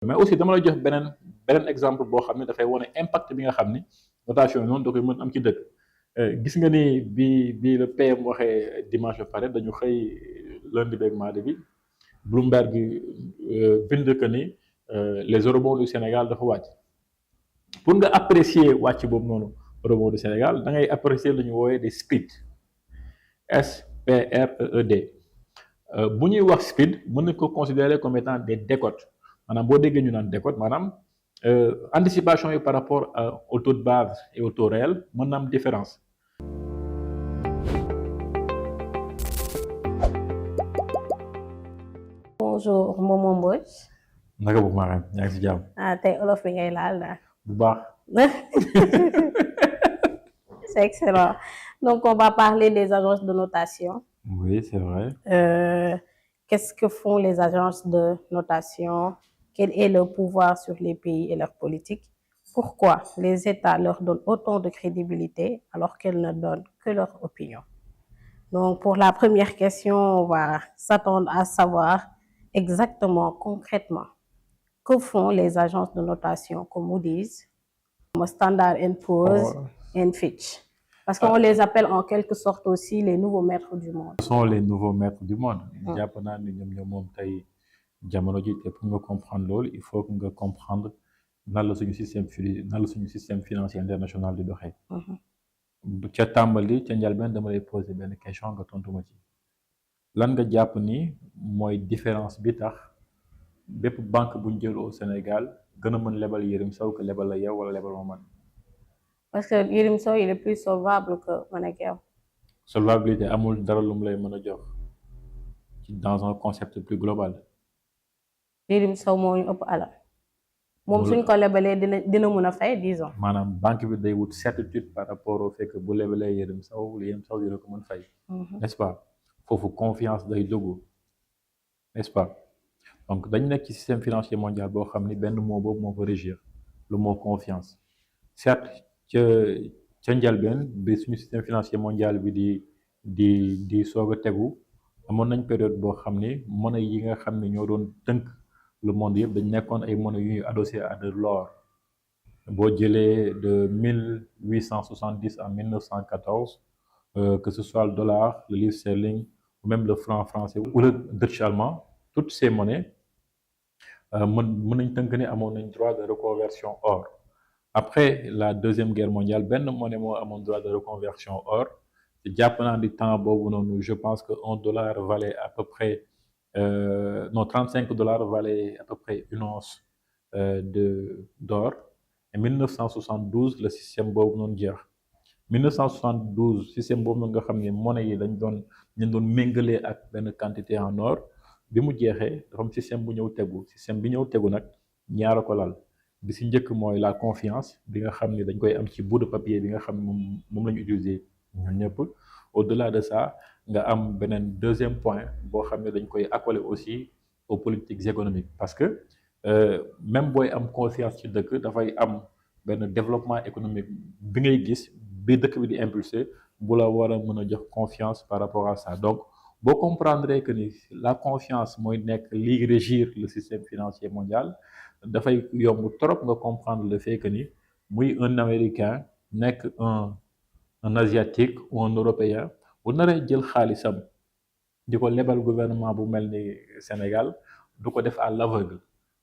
mais aussi dama lay jox beneen exemple boo xam ne dafay wane impact bi nga xam ni notation yi noonu da koy mën am ci dëkk. Gis nga ni bi le PM waxee dimanche ba pare dañu xëy lundi beeg mardi bi Bloomberg bind que ni les eurobonds du Sénégal dafa wàcc. Pour nga apprécier wàcc boobu noonu eurobond du Sénégal da ngay apprécier lu ñu woowee des SPID SPREED. Bu ñuy wax SPID mën nañ ko considérer comme étant des décotes maanaam boo déggee ñu naan décote maanaam anticipation yi par rapport au taux de base et au taux réel mën na am différence. Bonjour Momo Mbodj. naka bu Marème yaa ngi si jàmm. Tey olof bi ngay laal daal. bu baax. C'est excellent. Donc on va parler des agences de notation. Oui, c'est vrai. Qu'est-ce que font les agences de notation? Quel est leur pouvoir sur les pays et leur politique? Pourquoi les États leur donnent autant de crédibilité alors qu'elles ne donnent que leur opinion? Donc pour la première question, on va s'attendre à savoir exactement, concrètement, que font les agences de notation comme Moody's, comme Standard & Poor's et Fitch? Parce qu'on les appelle en quelque sorte aussi les nouveaux maîtres du monde. Ce sont les nouveaux maîtres du monde. jàpp naa ni ñoom moom tey jamono ji te pour nga comprendre loolu il faut que nga comprendre nan la suñu système financier international di doxee. ca tàmbali ca njëlbeen dama lay poser benn question nga tontu ma ci. lan nga jàpp ni mooy différence bi tax bépp banque bu ñu jël au Sénégal gën a mën lebal Yérim Sow que lebal la yow wala lebal ma man. Parce que Yérim Sow il est plus solvable que man ak yow. Solvabilité amul dara lu mu lay mën a jox ci dans un concept plus global. Yérim Sow moo ñu ëpp alal. moom suñ ko lebalee dina mën a fay disons. maanaam banque bi day wut certitude par rapport au fait que bu lebalee Yérim Sow dina ko mën fay. n'est-ce pas foofu confiance day dugg n'est-ce pas donc dañ nekk ci système financier mondial boo xam ni benn mot boobu moo ko régir le mot confiance certes ca njëlbeen bi suñu système financier mondial bi di soog a tegu amoon nañ période boo xam ni monnaie yi nga xam ne ñoo doon tënk le monde yëpp dañ nekkoon ay monnaie yu ñuy adossé à de l'or boo jëlee de 1870 à 1914 que ce soit le dollar le livre sterling ou même le franc français ou le Deutsche allemand toutes ces monnaies mën nañ tënk ne amoon nañ droit de reconversion or. Après la deuxième guerre mondiale benn monnaie moo amoon droit de reconversion or te jàpp naa di temps boobu noonu je pense que $1 valait à peu près non $35 valait à peu près une once d'or. Et 1972 le système boobu noonu jeex 1972 système boobu noonu nga xam ne monnaie yi dañ doon méngale ak benn quantité en or bi mu jeexee dafa am système bu ñëw tegu système bi ñëw tegu nag ñaara ko lal. bi si njëkk mooy la confiance bi nga xam ne dañ koy am ci bout de papier bi nga xam ne moom la ñu utiliser ñun ñëpp au-delà de ça nga am beneen deuxième point boo xam ne dañ koy accoler aussi aux politiques économiques parce que même booy am confiance ci dëkk dafay am benn développement économique bi ngay gis bi dëkk bi di impulser bu la war a mën a jox confiance par rapport à ça donc boo comprendre que ni la confiance mooy nekk liy régir le système financier mondial dafay yomb trop nga comprendre le fait que ni muy un américain nekk un asiatique ou un européen bu naree jël xaalisam di ko lebal gouvernement bu mel ni Sénégal du ko def à l'aveugle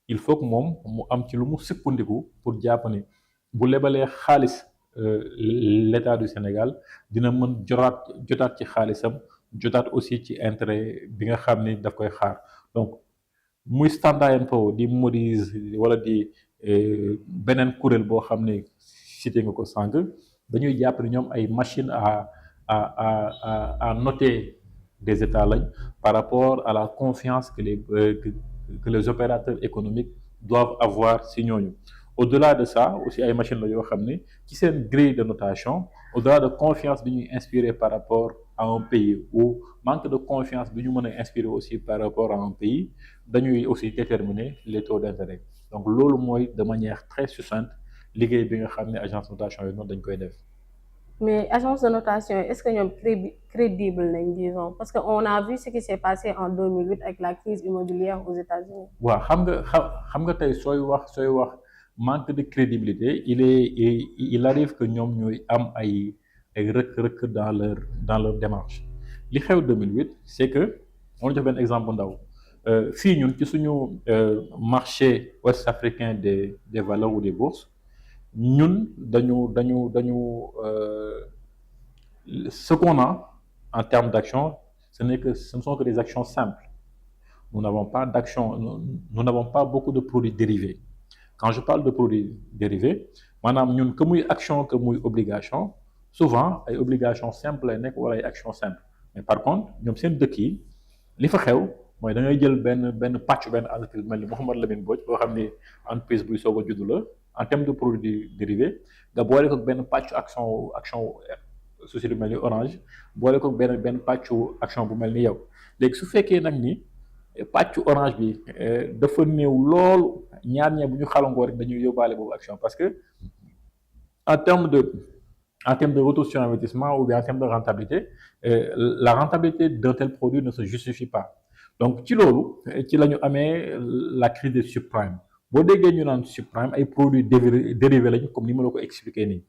il faut que moom mu am ci lu mu sukkandiku pour jàpp ni bu lebalee xaalis l'État du Sénégal dina mën jotaat ci xaalisam jotaat aussi ci intérêt bi nga xam ni daf koy xaar donc muy Standard & Poor's di Moody's wala di beneen kuréel boo xam ne cité nga ko sànq dañuy jàpp ne ñoom ay machine à noter des états lañ par rapport à la confiance que les opérateurs économiques doivent avoir si ñooñu au-delà de ça aussi ay machine la yoo xam ne ci seen grille de notation au-delà de confiance bi ñuy inspirer par rapport à un pays ou manque de confiance bi ñu mën a inspirer aussi par rapport à un pays dañuy aussi déterminer les taux d'intérêt donc loolu mooy de manière très succincte liggéey bi nga xam ne agence notation yooyu noonu dañ koy def. Mais agence de notation, est-ce que ñoom crédible nañ, disons, parce que on a vu ce qui s'est passé en 2008 avec la crise immobilière aux États-Unis. waaw xam nga tey sooy wax manque de crédibilité il arrive que ñoom ñooy am ay rëkk-rëkk dans leur démarche li xew 2008 c'est que on jox benn exemple bu ndaw fii ñun ci suñu marché ouest africain des valeurs ou des bourses ñun dañu ce qu'on a en termes d'actions ce ne sont que des actions simples. Nous n'avons pas d'actions, nous n'avons pas beaucoup de produits dérivés. Quand je parle de produits dérivés, maanaam ñun que muy action que muy obligation souvent ay obligations simples lay nekk wala ay actions simples mais par contre ñoom seen dëkk yi li fa xew mooy da ngay jël benn pàcc benn entreprise mel ni Mouhamed Lamine Mbodj boo xam ni entreprise buy soog a juddu la en termes de produits dérivés nga boole ko benn pàcc action société bu mel ni Orange boole ko benn pàccu action bu mel ni yow léegi su fekkee nag ni. pàccu orange bi dafa néew lool ñaar ñee bu ñu xalangoo rek dañuy yóbbaale boobu action parce que en termes de retour sur investissement ou bien en termes de rentabilité la rentabilité d'un tel produit ne se justifie pas donc ci loolu ci la ñu amee la crise des subprimes boo déggee ñu naan subprime ay produits dérivés lañu comme ni ma la ko expliqué nii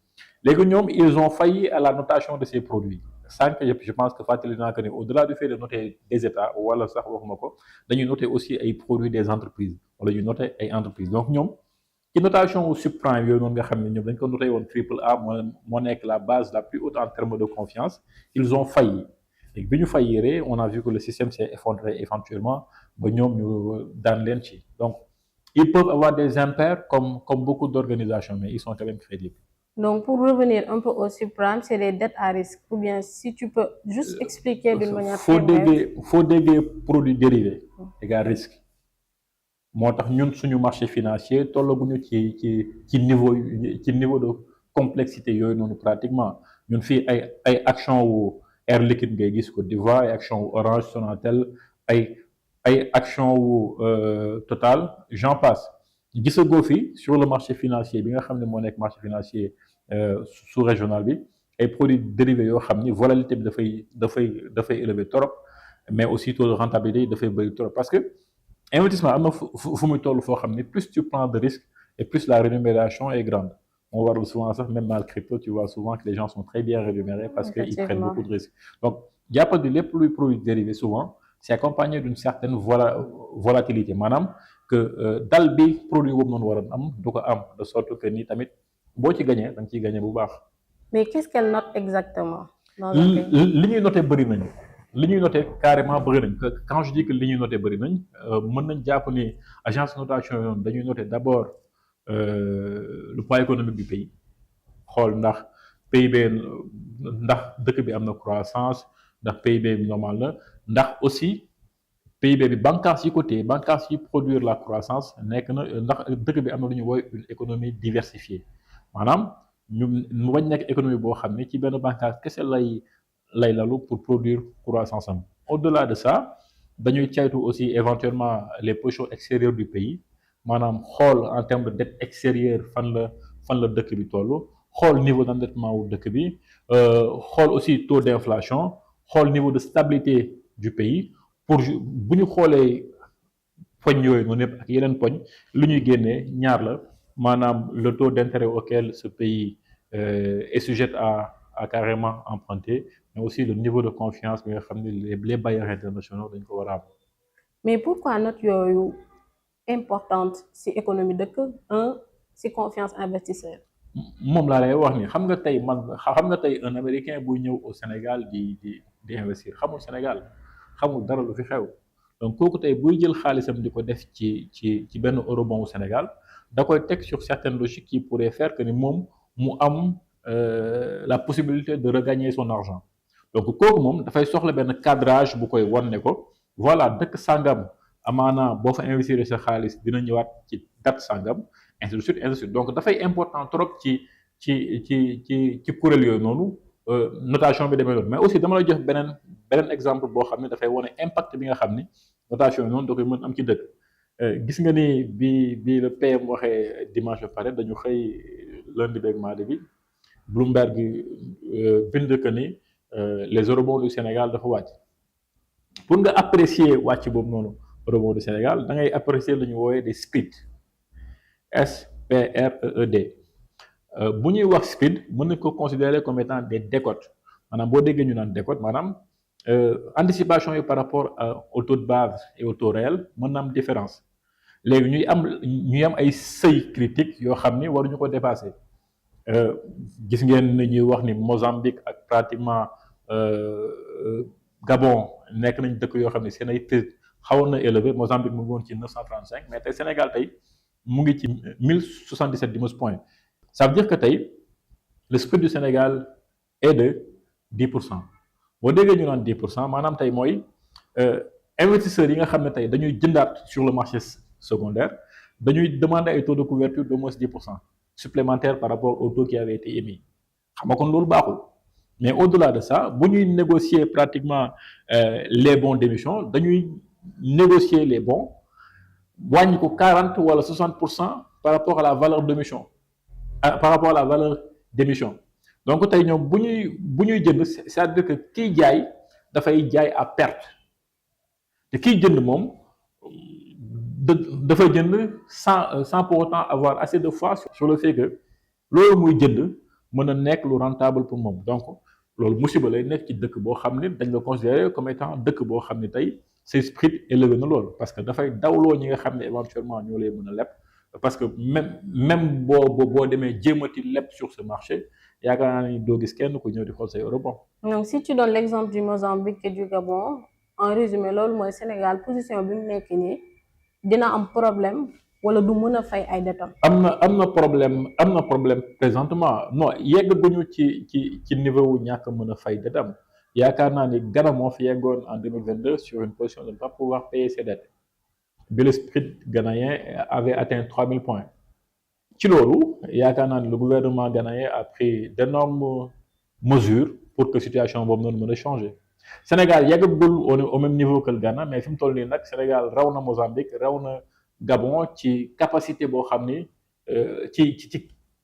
léegi ñoom ils ont failli à la notation de ces produits sànq yëpp je pense que fàttali naa que ne au-delà du fait de noter des états wala sax waxuma ko dañuy noter aussi ay produits des entreprises wala ñu noter ay entreprises donc ñoom ci notation subprime yooyu noonu nga xam ne ñoom dañ ko noté woon triple A moo nekk la base la plus haute en termes de confiance ils ont failli léegi bi ñu failliree on a vu que le système s'est effondré éventuellement ba ñoom ñu daan leen ci donc ils peuvent avoir des impairs comme beaucoup d'organisations mais ils sont quand même crédibles. Donc, pour revenir un peu au subprime, c'est les dettes à risque. Ou bien, si tu peux juste expliquer d'une manière très brève. Faut déggee produits dérivés égale risque moo tax ñun suñu marché financier tollaguñu ci niveau de complexité yooyu noonu pratiquement ñun fii ay action wu Air Liquide ngay gis Côte d'Ivoire ay action wu Orange Sonatel ay action wu Total j'en passe gisagoo fi sur le marché financier bi nga xam ne moo nekk marché financier sous régional bi ay produits dérivés yoo xam ni volatilité bi dafay élevé trop mais aussi taux de rentabilité dafay bëri trop parce que investissement am na fu muy toll foo xam ni plus tu prends de risques et plus la rémunération est grande on voit souvent ça même dans le crypto tu vois souvent que les gens sont très bien rémunérés parce qu'ils prennent beaucoup de risques donc jàppal ni lépp luy produit dérivé souvent c'est accompagné d'une certaine volatilité maanaam que dal bi produit boobu noonu waroon am du ko am de sorte que ni tamit boo ci gagné da nga ciy gagné bu baax. Mais qu'est-ce qu'elle note exactement? li ñuy noté bëri nañu li ñuy noté carrément bëri nañ quand je dis que li ñuy noté bëri nañ mën nañ jàpp ni agence de notation yoon dañuy noté d'abord le poids économique du pays xool ndax PIB ndax dëkk bi am na croissance ndax PIB bi normal la ndax aussi PIB bi bànqaas yi côté bànqaas yi produire la croissance nekk na ndax dëkk bi am na lu ñu woowee une économie diversifiée maanaam mu bañ nekk économie boo xam ne ci benn bànqaas kese lay lalu pour produire croissance am au-delà de ça dañuy caytu aussi éventuellement les positions extérieures du pays maanaam xool en termes de dette extérieure fan la dëkk bi toll xool niveau d'endettement wu dëkk bi xool aussi taux d'inflation xool niveau de stabilité du pays pour bu ñu xoolee poñ yooyu noonu yëpp ak yeneen poñ lu ñuy génnee ñaar la maanaam le taux d'intérêt auquel ce pays est sujet à carrément emprunter mais aussi le niveau de confiance bi nga xam ne les bailleurs internationaux dañ ko war a am. Mais pourquoi note yooyu importante ci économie dëkk ci confiance investisseur. moom laa lay wax ni xam nga tey un américain buy ñëw au Sénégal di investir xamul Sénégal xamul dara lu fi xew donc kooku tey buy jël xaalisam di ko def ci benn eurobond au Sénégal da koy teg sur certaines logiques qui pourraient faire que ni moom mu am la possibilité de regagner son argent donc kooku moom dafay soxla benn cadrage bu koy wan ne ko voilà dëkk sàngam amaana boo fa investir sa xaalis dina ñëwaat ci date sàngam ainsi de suite donc dafay important trop ci kuréel yooyu noonu notation bi demee noonu mais aussi dama la jox beneen exemple boo xam ne dafay wane impact bi nga xam ni notation yi noonu da koy mën am ci dëkk gis nga ni bi le PM waxee dimanche ba pare dañu xëy lundi beeg mardi bi Bloomberg bind que ni les eurobonds du Sénégal dafa wàcc. Pour nga apprécier wàcc boobu noonu eurobond du Sénégal da ngay apprécier lu ñu woowee des SPID SPREED. Bu ñuy wax SPID mën nañ ko considérer comme étant des décotes maanaam boo déggee ñu naan décote maanaam anticipation yi par rapport au taux de base et au taux réel mën na am différence léegi ñuy am ay seuil critique yoo xam ni waruñu ko dépasser. Gis ngeen ni ñuy wax ni Mozambique ak pratiquement Gabon nekk nañ dëkk yoo xam ne seen ay taux xawoon na élevé. Mozambique mu ngi woon ci 935 mais tey Sénégal tey mu ngi ci 1077 dimas point. Ça veut dire que tey le SPID du Sénégal est de 10%. boo déggee ñu naan 10% maanaam tey mooy investisseurs yi nga xam ne tey dañuy jëndaat sur le marché secondaire dañuy demander ay taux de couverture d'au moins 10% supplémentaires par rapport au taux qui avait été émis. xam nga kon loolu baaxul. Mais au-delà de ça bu ñuy négocier pratiquement les bons d'émission dañuy négocier les bons wàññi ko 40 wala 60% par rapport à la valeur d'émission par rapport à la valeur d'émission. Donc tey ñoom bu ñuy jënd c'est-à-dire que kiy jaay dafay jaay à perte te kiy jënd moom dafay jënd sans pour autant avoir assez de foi sur le fait que loolu muy jënd mën a nekk lu rentable pour moom. Donc loolu musiba lay nekk ci dëkk boo xam ne dañ la considérer comme étant dëkk boo xam ne tey c'est SPID élevé na loolu parce que dafay dawloo ñi nga xam ne éventuellement ñoo lay mën a leb parce que même boo demee jéemati leb sur ce marché yaakaar naa ni doo gis kenn ku ñëw di xool say eurobond. Donc si tu donnes l'exemple du Mozambique et du Gabon en résumé loolu mooy Sénégal position bi mu nekk nii dina am problème wala du mën a fay ay dettes. am na problème présentement non yeggaguñu ci niveau wu ñàkk mën a fay dettes. Yaakaar naa ni Ghana moo fi yeggoon en 2022 sur une position de ne pas pouvoir payer ses dettes bi le SPID ghanéen avait atteint 3000 points. Ci loolu yaakaar naa ni le gouvernement ghanéen a pris d'énormes mesures pour que situation boobu noonu mën a changer. Sénégal yeggagul au même niveau que le Ghana mais fi mu toll nii nag Sénégal raw na Mozambique raw na Gabon ci capacité boo xam ni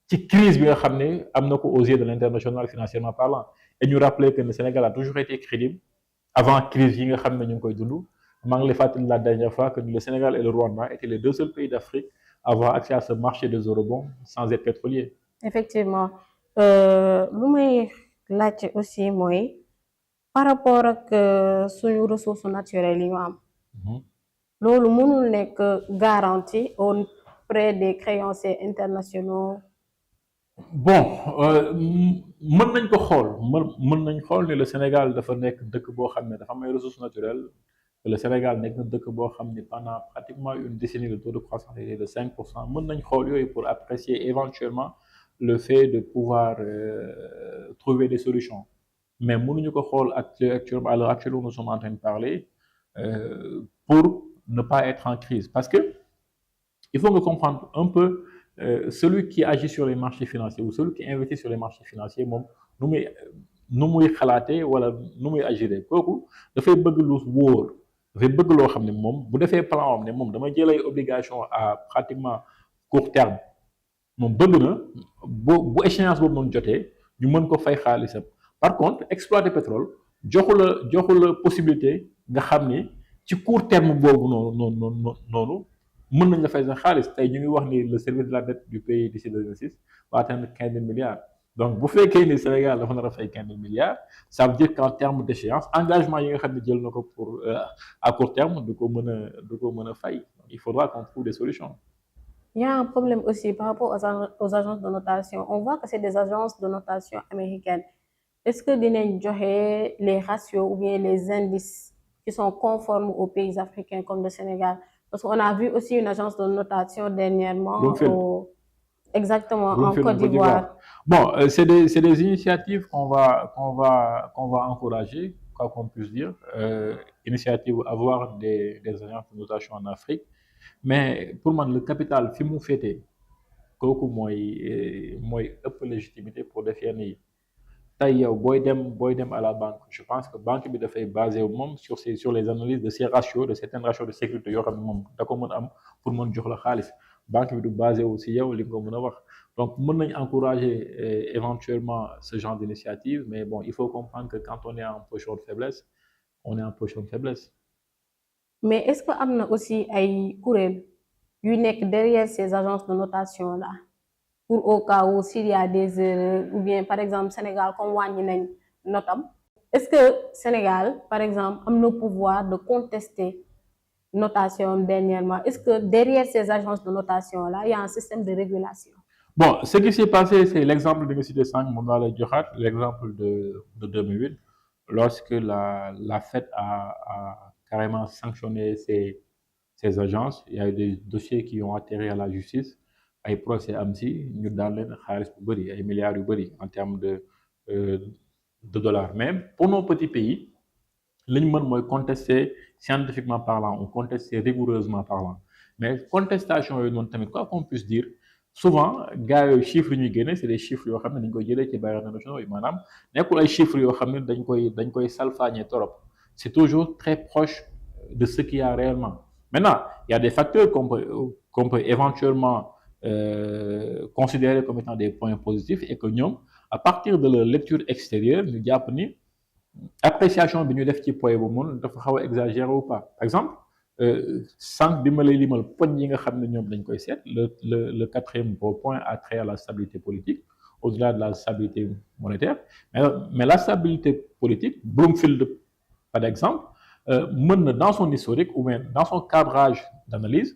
ci crise bi nga xam ne am na ko aux yeux de l'international financièrement parlant. Et ñu rappeler que le Sénégal a toujours été crédible avant crise yi nga xam ne ñu ngi koy dund. maa ngi lay fàttali la dernière fois que le Sénégal et le Rwanda étaient les deux seuls pays d'Afrique à avoir accès à ce marché des eurobonds sans être pétrolier. Effectivement lu may laajte aussi mooy par rapport ak suñu ressources naturelles yi ñu am. loolu mënul nekk garantie auprès des créanciers internationaux. Bon mën nañ ko xool mën nañ xool ni le Sénégal dafa nekk dëkk boo xam ne dafa am ay ressources naturelles. Le Sénégal nekk na dëkk boo xam ne pendant pratiquement une décennie le taux de croissance était de 5%. mën nañ xool yooyu pour apprécier éventuellement le fait de pouvoir trouver des solutions mais mënuñu ko xool actuellement à l'heure actuelle où nous sommes en train de parler pour ne pas être en crise parce que il faut que comprendre un peu celui qui agit sur les marchés financiers ou celui qui investit sur les marchés financiers moom nu muy xalaatee wala nu muy agiré kooku dafay bëgg lu wóor. dafay bëgg loo xam ne moom bu defee plan am ne moom dama jël ay obligations à pratiquement court terme moom bëgg na bu échéance boobu noonu jotee ñu mën ko fay xaalisam. Par contre exploiter pétrole joxu la possibilité nga xam ni ci court terme boobu noonu mën nañ la fay sa xaalis tey ñu ngi wax ni le service de la dette du pays d'ici 2026 va atteindre 15 000 milliards. Donc bu fekkee ni Sénégal dafa nar a fay 15 000 milliards ça veut dire qu'en termes d'échéance engagement yi nga xam ne jël na ko pour à court terme du ko mën a fay. Il faudra qu'on trouve des solutions. Il y a un problème aussi par rapport aux agences de notation. On voit que c'est des agences de notation américaines. Est-ce que dinañ joxe les ratios ou bien les indices qui sont conformes aux pays africains comme le Sénégal? Parce qu'on a vu aussi une agence de notation dernièrement exactement en Côte d'Ivoire. Bon, c'est des initiatives qu'on va encourager, quoi qu'on puisse dire. Initiative avoir des agences de notation en Afrique. Mais pour moi, le capital, fi mu féetee kooku mooy ëpp légitimité pour def yenn yi. Tey yow booy dem à la banque je pense que banque bi dafay basé moom sur les analyses de ces ratios de certains ratios de sécurité yoo xam ne moom da ko mën am pour mën jox la xaalis banque bi du basé aussi yow li nga ko mën a wax donc mën nañ encourager éventuellement ce genre d'initiative mais bon il faut comprendre que quand on est en position de faiblesse on est en position de faiblesse. Mais est-ce que am na aussi ay kuréel yu nekk derrière ces agences de notation là pour au cas où s'il y a des erreurs ou bien par exemple Sénégal comme wàññi nañ notam est-ce que Sénégal par exemple am na pouvoir de contester notation dernièrement est-ce que derrière ces agences de notation là il y a un système de régulation? Bon, ce qui s'est passé, c'est l'exemple de M. Desang, Mondala Djohat, l'exemple de 2008, lorsque la Fed a carrément sanctionné ces agences. Il y a eu des dossiers qui ont atterri à la justice. Ay procès am si ñu daan leen xaalis bu bëri ay milliards yu bëri en termes euh, de dollars. Mais pour nos petits pays, li ñu mën mooy contester scientifiquement parlant ou contester rigoureusement parlant. Mais contestation yooyu noonu tamit quoi qu'on puisse dire. Souvent gars yooyu chiffres yi ñuy génne c'est des chiffres yoo xam ne dañ koy jëlee ci barème nationaux yi maanaam nekkul ay chiffres yoo xam ne dañ koy salfaañee torop c'est toujours très proche de ce qu'il y a réellement. Maintenant il y a des facteurs qu'on peut éventuellement considérer comme étant des points positifs et que ñoom à partir de leur lecture extérieure ñu jàpp ni appréciation bi ñu def ci point boobu noonu dafa xaw a exagéré ou pas par exemple sànq bi ma lay limal poñ yi nga xam ne ñoom dañ koy seet le quatrième point a trait à la stabilité politique au-delà de la stabilité monétaire mais la stabilité politique Bloomfield par exemple mën na dans son historique ou bien dans son cadrage d'analyse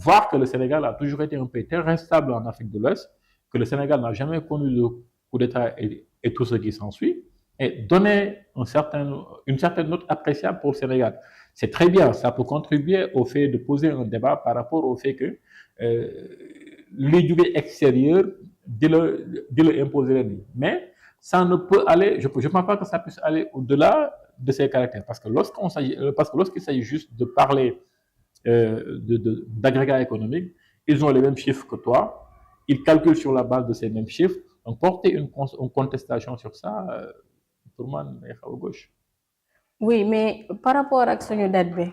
voir que le Sénégal a toujours été un pays très stable en Afrique de l'Ouest que le Sénégal n'a jamais connu de coup d'État et tout ce qui s'ensuit et donner une certaine note appréciable pour le Sénégal. C'est très bien, ça peut contribuer au fait de poser un débat par rapport au fait que les jóge extérieur di la imposer leen mais ça ne peut aller je pense pas que ça puisse aller au-delà de ces caractères parce que lorsqu'il s'agit juste de parler d'agrégats économiques, ils ont les mêmes chiffres que toi, ils calculent sur la base de ces mêmes chiffres, donc porter une contestation sur ça pour moi day xaw a gauche. Oui, mais par rapport ak suñu dette bi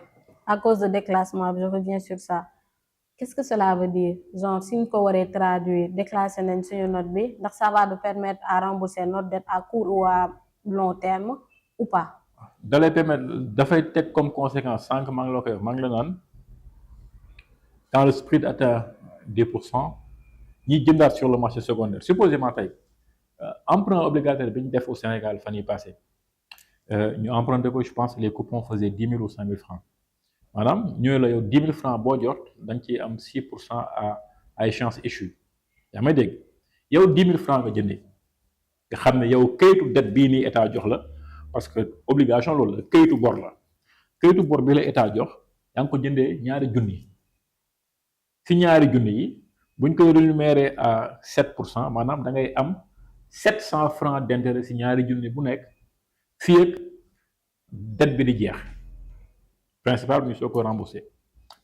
à cause de déclassement je reviens sur ça qu'est-ce que cela veut dire genre suñ ko waree traduire déclassé nañ suñu note bi ndax ça va nous permettre à rembourser notre dette à court ou à long terme ou pas. da lay permettre dafay teg comme conséquence sànq maa ngi la koy wax maa ngi la naan quand le SPRIT atteint 10% ñiy jëndaat sur le marché secondaire supposément tey emprunt obligataire bi ñu def au Sénégal fan yi passé ñu emprunté ko je pense les coupons faisaient 10 000 ou 5 000 francs maanaam ñooy la yow 10 000 francs boo jot da nga ciy am 6% à échéance échue yaa may dégg yow 10 000 francs nga jëndee nga xam ne yow kayitu dette bii nii état jox la parce que obligation loolu la kayitu bor bi la état jox yaa ngi ko jëndee ñaari junni si ñaari junni yi buñ koy rémunérer à 7% maanaam da ngay am 700 francs d'intérêt si ñaari junni bu nekk fii ak dette bi di jeex principal bi ñu soo ko remboursé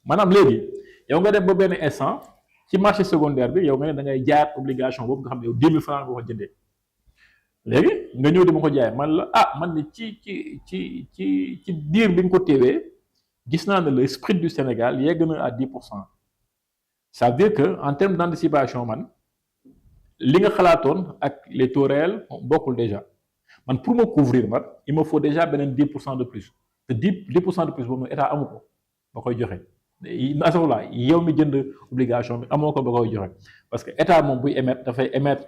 maanaam léegi yow nga dem ba benn instant ci marché secondaire bi yow nga ne da ngay jaayaat obligation boobu nga xam ne yow 10 000 francs nga ko jëndee léegi nga ñëw di ma ko jaay man la man ni ci diir bi nga ko téewee gis naa ne le SPRIT du Sénégal yegg na à 10%. Ça veut dire que en termes d'anticipation man li nga xalaatoon ak les taux réels bokkul déjà man pour me couvrir man il me faut déjà beneen 10% de plus te 10% de plus boobu état amu ko ba koy joxe asawla yow mi jënd obligation bi amoo ko ba koy joxe parce que état moom buy émettre dafay émettre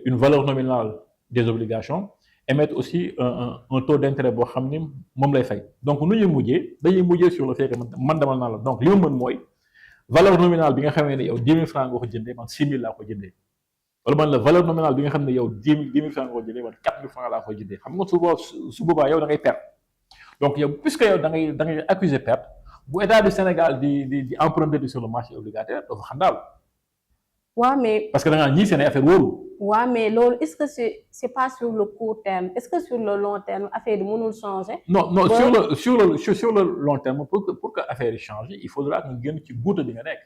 une valeur nominale des obligations émettre aussi un taux d'intérêt boo xam ni moom lay fay donc nu ñuy dañuy mujjee sur le fait que man demal naa la donc li ma mën mooy valeur nominale bi nga xamee ne yow 10 000 francs nga ko jëndee man 6 000 laa ko jëndee wala man la valeur nominale bi nga xam ne yow 10 000 francs nga ko jëndee man 4 000 francs laa ko jëndee xam nga su boobaa yow da ngay perte donc yow puisque yow da ngay accuser perte bu état du Sénégal di emprunter sur le marché obligataire dafa xam daal. waaw mais parce que da ngaa ñii seen affaire wóoru. waaw mais loolu est-ce que c'est pas sur le court terme est-ce que sur le long terme affaire yi mënul changer. non sur le long terme pour que affaire yi changer il faudra nga génn ci guuta bi nga nekk.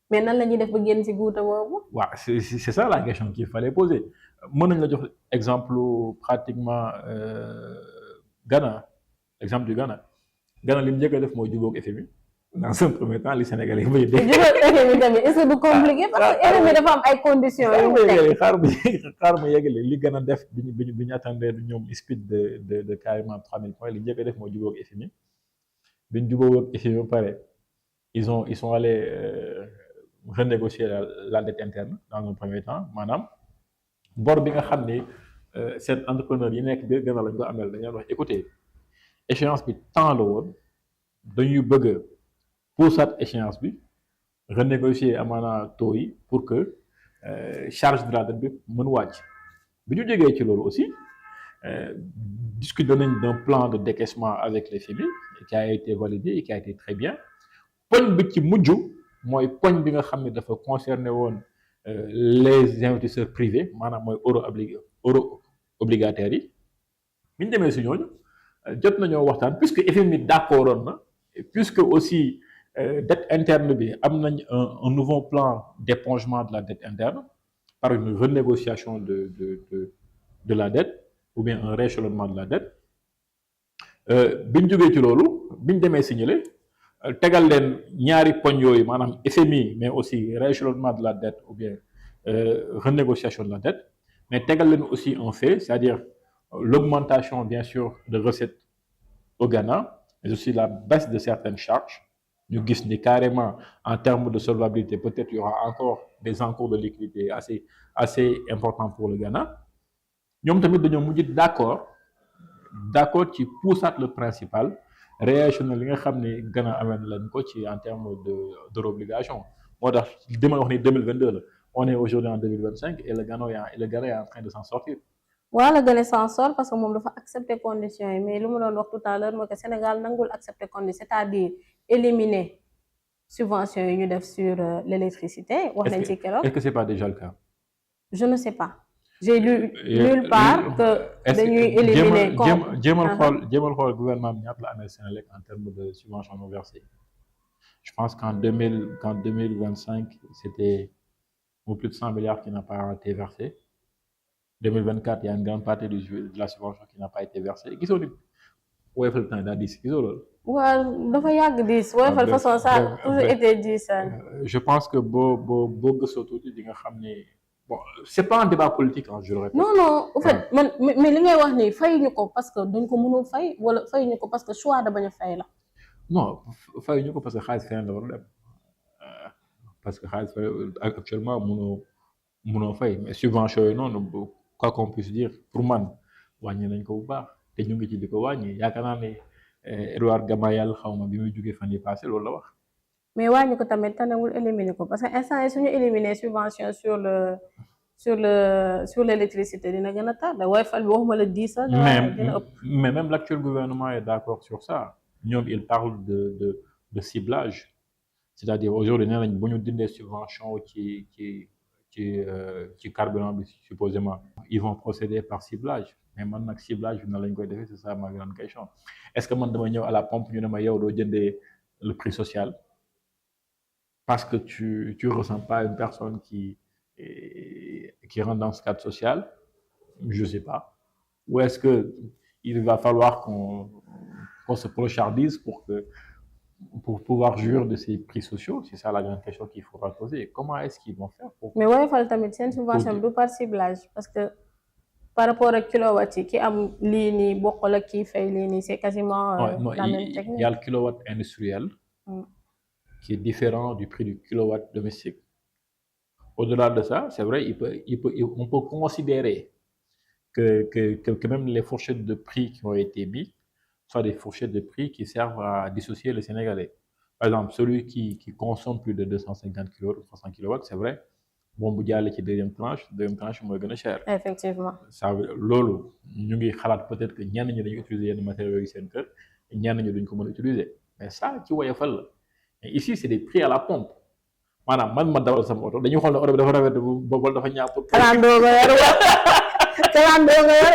mais nan la ñuy def ba génn ci guuta boobu. waaw c'est ça la question qu'il fallait poser mën nañ la jox exemple pratiquement Ghana exemple du Ghana li mu njëkk a def mooy jubóog FMI dans un premier temps li Sénégalais yi te juróom FMI tamit est-ce que du compliqué parce que FMI dafa am ay conditions yu mu teg. xaar ma yegale li gën a def bi ñu attendé ñoom speed de carrément 3000 points li njëkk a def moo jubóog FMI bi ñu jubóog FMI ba pare ils sont allés renégocier la dette interne dans un premier temps maanaam bor bi nga xam ni seen entrepreneur yi nekk biir gën a lañ ko amel dañu wax écoutez échéance bi temps la woon dañuy bëgg a poussaat échéance bi renégocier amaana taux yi pour que charge de la dette bi mën wàcc bi ñu jógee ci loolu aussi discuter nañ d'un plan de décaissement avec les FMI qui a été validé et qui a été très bien poñ bi ci mujj mooy poñ bi nga xam ne dafa concerné woon les investisseurs privés maanaam mooy euro obligataires yi bi ñu demee si ñooñu jot nañoo waxtaan puisque FMI d'accordoon na puisque aussi dette interne bi am nañ un nouveau plan d'épongement de la dette interne par une renégociation de la dette ou bien un rééchelonnement de la dette bi ñu jógee ci loolu bi ñu demee signaler tegal leen ñaari poñ yooyu maanaam FMI mais aussi rééchelonnement de la dette ou bien renégociation de la dette mais tegal leen aussi un fait c'est-à-dire l'augmentation bien sûr de recettes au Ghana mais aussi la baisse de certaines charges ñu gis ni carrément en termes de solvabilité peut-être il y aura encore des encours de liquidité assez importants pour le Ghana ñoom tamit dañoo mujj d'accord ci poussaat le principal réaction li nga xam ne Ghana amee lañ ko ci en termes de l'obligation moo tax dama wax ni 2022 la on est aujourd'hui en 2025 et le Ghana est en train de s'en sortir. waaw la Ghana s'en sort parce que moom dafa accepter conditions yi mais lu ma doon wax tout à l'heure mooy que Sénégal nangul accepter conditions c'est-à-dire éliminer subventions yi ñu def sur l'électricité wax nañ ci keroog. Est-ce que c'est pas déjà le cas? Je ne sais pas. J'ai lu nulle part que dañuy éliminer jéemal xool gouvernement bi ñaata la amee Sénélec en termes de subventions non versées. Je pense qu'en 2025 c'était plus de 100 milliards qui n'a pas été versé. 2024 il y a une grande partie de la subvention qui n'a pas été versée gisoo ni woyofal temps daa diis gisoo loolu. waaw dafa yàgg diis woyofal façon ça a toujours été diis. Je pense que boo gëstoo tuuti di nga xam ne bon c'est pas un débat politique hein, je le répète. non en fait man mais li ngay wax nii fayuñu ko parce que dañ ko mënul fay wala fayuñu ko parce que choix da bañ a fay la. non fayuñu ko parce que xaalis feneen la war a dem parce que xaalis actuellement mënoo fay mais subvention yi noonu quoi qu'on puisse dire pour man wàññi nañ ko bu baax te ñu ngi ci di ko wàññi yaakaar naa ne Edouard Gamayel xaw ma bi muy jógee fan yi passé loolu la wax. mais wàññi ko tamit tanewul éliminer ko parce que instant yi suñu éliminer subvention sur l'électricité dina gën a tardé Woyofal bi waxuma la 10 sax dina ëpp. mais même l'actuel gouvernement est d'accord sur ça ñoom il parle de ciblage c'est-à-dire aujourd'hui nee nañ bu ñu dindee subvention ci carburant bi supposément ils vont procéder par ciblage mais man nag ciblage bi na lañ koy defee c'est ça ma grande question est-ce que man dama ñëw à la pompe ñu ne ma yow doo jëndee le prix social parce que tu ressens pas une personne qui rentre dans ce cadre social je sais pas ou est-ce que il va falloir qu'on se clochardise pour pouvoir jouir de ces prix sociaux c'est ça la grande question qu'il faudra poser comment est-ce qu'ils vont faire pour mais Woyofal tamit seen subvention du par ciblage parce que par rapport ak kilowatt yi ki am lii nii bokkul ak kii fay lii nii c'est quasiment la même technique. Il y a le kilowatt industriel qui est différent du prix du kilowatt domestique au-delà de ça c'est vrai on peut considérer que même les fourchettes de prix qui ont été mises soit des fourchettes de prix qui servent à dissocier les Sénégalais. Par exemple, celui qui consomme plus de 250 kW ou 300 kW, c'est vrai, bon bu jàllee ci deuxième tranche mooy gën a cher. Effectivement. Ça loolu ñu ngi xalaat peut-être que ñenn ñi dañuy utiliser yenn matériaux yi seen kër ñenn ñi duñ ko mën a utiliser mais ça ci Woyofal la mais ici c'est des prix à la pompe maanaam man ma dawal sama oto dañuy xool ne oto bi dafa rafet boobu dafa ñaaw pour. kalandoo nga yor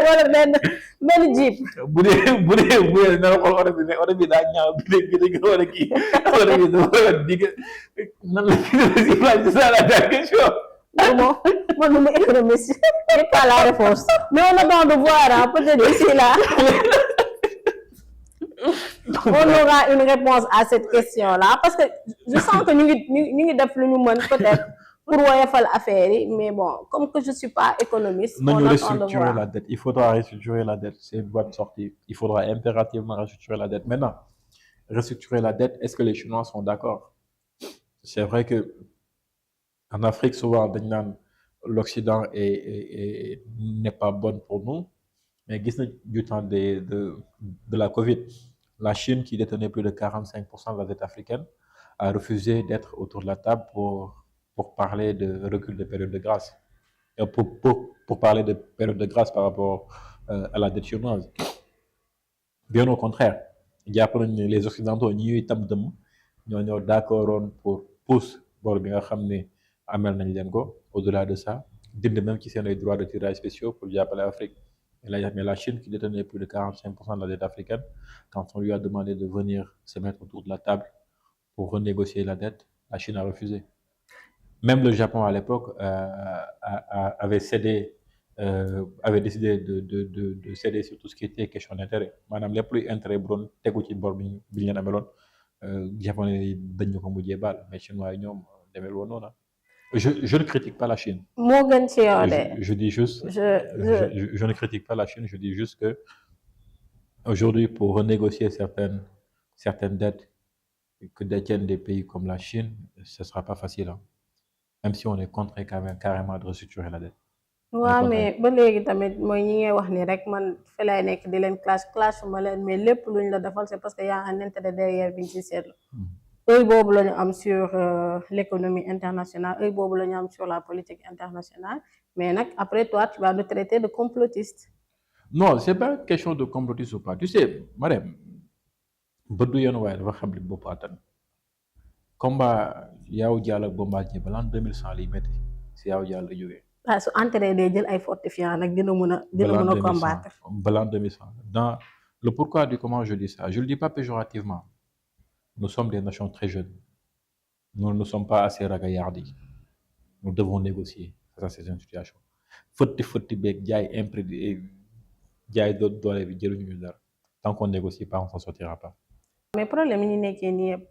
wala benn jeep. bu dee na la xool oto bi daa ñaaw bi nga war a kii oto bi dafa war a digg nan la c'est ça la question. bon man nu ma économiste c'est pas la réponse mais on attend de voir peut-être ici là On aura une réponse à cette question-là parce que je sens que ñu ngi def lu ñu mën peut-être pour woyofal affaire yi mais bon comme que je suis pas économiste. Non, on nous attend de restructurer voir. la dette. Il faudra restructurer la dette. C'est une voie de sortie. Il faudra impérativement restructurer la dette. Maintenant, restructurer la dette, est-ce que les Chinois sont d'accord? C'est vrai que en Afrique, souvent, l'Occident n'est pas bon pour nous. Mais du temps de la Covid, la Chine, qui détenait plus de 45% de la dette africaine, a refusé d'être autour de la table pour parler de recul de période de grâce. Pour parler de période de grâce par rapport à la dette chinoise. Bien au contraire, les Occidentaux, ñi tam dem ñoo d'accord pour pousse bor bi nga xamné amel nañ leen ko. Au-delà de ça, dind même ci seen ay droits de tirage spéciaux pour jàppale Afrique. Mais la Chine, qui détenait plus de 45% de la dette africaine, quand on lui a demandé de venir se mettre autour de la table pour renégocier la dette, la Chine a refusé. Même le Japon à l'époque avait décidé de céder sur tout ce qui était question d'intérêt. Madame, les plus intérêts bron tegu ci bor bi ñu leen ameloon japonais yi dañ ñu ko mujjee baal mais chinois yi ñoom demel woon noonu. Je ne critique pas la Chine. moo gën ci yow de. Je dis juste je ne critique pas la Chine, je dis juste que aujourd'hui pour renégocier certaines dettes que détiennent des pays comme la Chine, ce sera pas facile, hein. Même si on est contraint quand même carrément de restructurer la dette. waaw mais ba léegi tamit mooy ñi ngay wax ni rek man fi lay nekk di leen clash ma leen mais lépp luñ la defal c'est parce que y a un intérêt derrière bi ñu ci seetlu. œil boobu la ñu am sur l'économie internationale, œil boobu la ñu am sur la politique internationale mais nag après toi tu vas nous traiter de complotiste. Non, c'est pas une question de complotiste ou pas. Tu sais, madame, bëddu yoon waaye dafa xam li bopp attan. Combat Yao Diallo ak Bombardier ba l'an 2100 liy métti si Yao Diallo la jógee. waaw su entraîné day jël ay fortifiant nag dina mën a combattre. Ba l'an 2100. Dans le pourquoi du comment je dis ça, je le dis pas péjorativement. Nous sommes des nations très jeunes. Nous ne sommes pas assez ragaillardis. Nous devons négocier. Ça, c'est une situation. Fëtti beeg jaay imprévu jaay doole bi jëluñu dara. Tant qu'on négocie pas, on s'en sortira pas. Mais problème yi ñu nekkee nii yëpp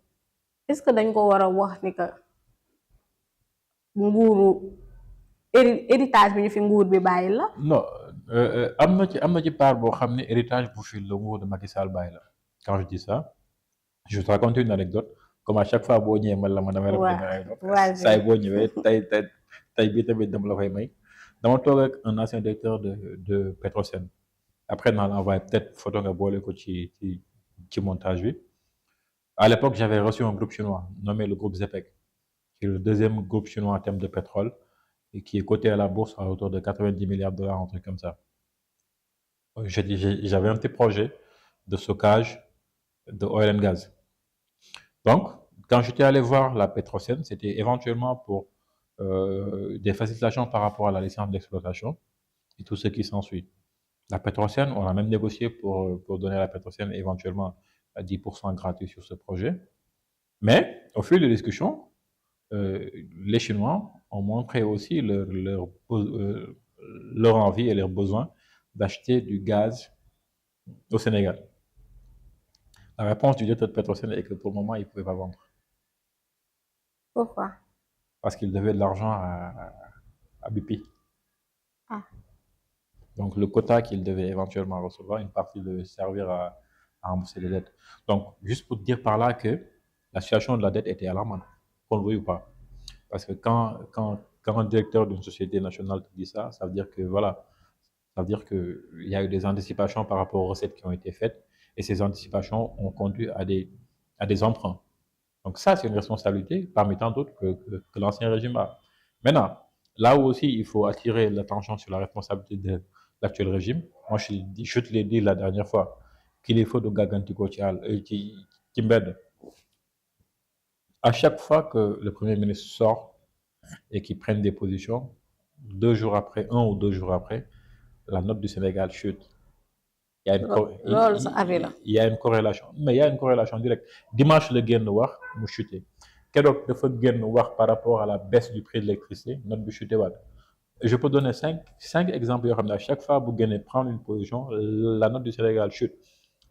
est-ce que dañ ko war a wax ni que nguuru héritage bi ñu fi nguur bi bàyyi la. Non, am na ci part boo xam ne héritage bu fi le nguur de Macky Sall bàyyi la. Quand je dis ça, je te raconte une anecdote. Comme à chaque fois boo ñëwee man la ma damay rek saa boo ñëwee tey bii tamit dama la koy may. Dama toog ak un ancien directeur de Petrosen. Après naa la envoyé peut-être photo nga boole ko ci montage bi. À l'époque, j'avais reçu un groupe chinois nommé le groupe ZEPEC, qui est le deuxième groupe chinois en termes de pétrole et qui est coté à la bourse à hauteur de 90 milliards de dollars, un truc comme ça. J'avais un petit projet de stockage de oil and gas. Donc, quand j'étais allé voir la Petrosen, c'était éventuellement pour des facilitations par rapport à la licence d'exploitation et tout ce qui s'ensuit. La Petrosen, on a même négocié pour donner à la Petrosen éventuellement à 10% gratuit sur ce projet. Mais au fil des discussions, les Chinois ont montré aussi leur envie et leur besoin d'acheter du gaz au Sénégal. La réponse du directeur de Petrosen est que pour le moment, ils ne pouvaient pas vendre. Pourquoi? Parce qu'ils devaient de l'argent à BP. Ah. Donc le quota qu'ils devaient éventuellement recevoir, une partie devait servir à rembourser les dettes. Donc, juste pour te dire par là que la situation de la dette était alarmante, qu'on le veuille ou pas. Parce que quand un directeur d'une société nationale te dit ça, ça veut dire que voilà, ça veut dire qu'il y a eu des anticipations par rapport aux recettes qui ont été faites et ces anticipations ont conduit à des emprunts. Donc ça, c'est une responsabilité parmi tant d'autres que l'ancien régime a. Maintenant, là où aussi il faut attirer l'attention sur la responsabilité de l'actuel régime, moi je te l'ai dit la dernière fois, qu'il est faux de Gagantico qui m'aide. À chaque fois que le Premier ministre sort et qu'il prenne des positions, 2 jours après, 1 ou 2 jours après, la note du Sénégal chute. Il y a une corrélation. Mais il y a une corrélation directe. Dimanche, le gain noir, nous chuté. Kedok, le gain noir par rapport à la baisse du prix de l'électricité, note du chuté. Je peux donner 5 exemples. À chaque fois que vous gagnez prendre une position, la note du Sénégal chute.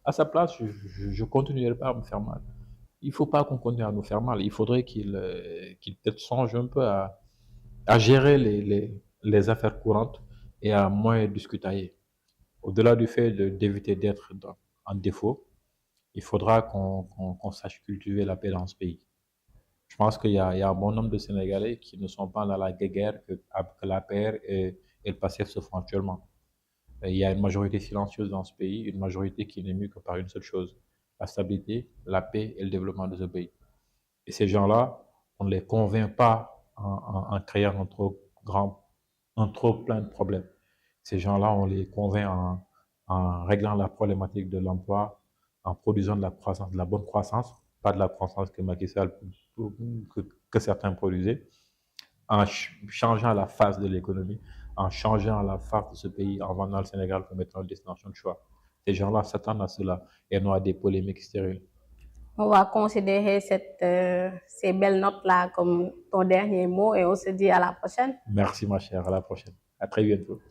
À sa place, je continuerai pas à me faire mal. Il faut pas qu'on continue à nous faire mal. Il faudrait qu'il peut-être songe un peu à gérer les affaires courantes et à moins discutailler. Au-delà du fait d'éviter d'être en défaut, il faudra qu'on sache cultiver la paix dans ce pays. Je pense il y a un bon nombre de Sénégalais qui ne sont pas dans la guerre que la paix et le passif se font actuellement. Et il y a une majorité silencieuse dans ce pays, une majorité qui n'est mue que par une seule chose, la stabilité, la paix et le développement de ce pays. Et ces gens-là, on ne les convainc pas en créant un trop plein de problèmes. Ces gens-là, on les convainc en réglant la problématique de l'emploi, en produisant de la croissance, de la bonne croissance, pas de la croissance que Macky Sall, que certains produisaient, en changeant la face de l'économie, en changeant la face de ce pays, en vendant le Sénégal comme étant une destination de choix. Ces gens-là s'attendent à cela et non à des polémiques stériles. On va considérer ces belles notes-là comme ton dernier mot et on se dit à la prochaine. Merci ma chère, à la prochaine. À très bientôt.